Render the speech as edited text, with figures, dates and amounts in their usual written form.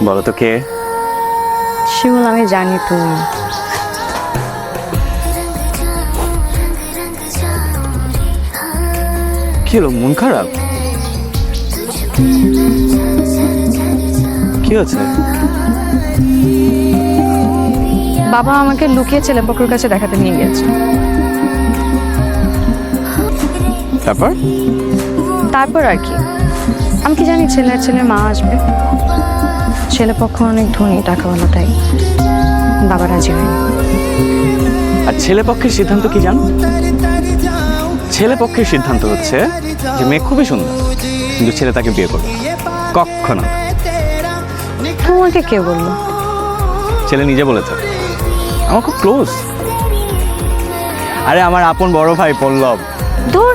বলো তো কে? শিমুল, আমি জানি তুমি। কি হলো, মন খারাপ? কি হচ্ছে? বাবা আমাকে লুকিয়ে ছেলেপক্ষের কাছে দেখাতে নিয়ে গেছে। তারপর? তারপর আর কি, আমি কি জানি ছেলের মা আসবে। ছেলেপক্ষ অনেক ধনী, টাকাওয়ালা, তাই বাবা রাজি হয়নি। আর ছেলে পক্ষের সিদ্ধান্ত কি জান? ছেলে পক্ষের সিদ্ধান্ত হচ্ছে যে মেয়ে খুবই সুন্দর, কিন্তু ছেলে তাকে বিয়ে করবে না। কখনো। তোমাকে কে বললো? ছেলে নিজে বলেছে, আমার খুব ক্লোজ। আরে আমার আপন বড় ভাই পল্লব। ধুর,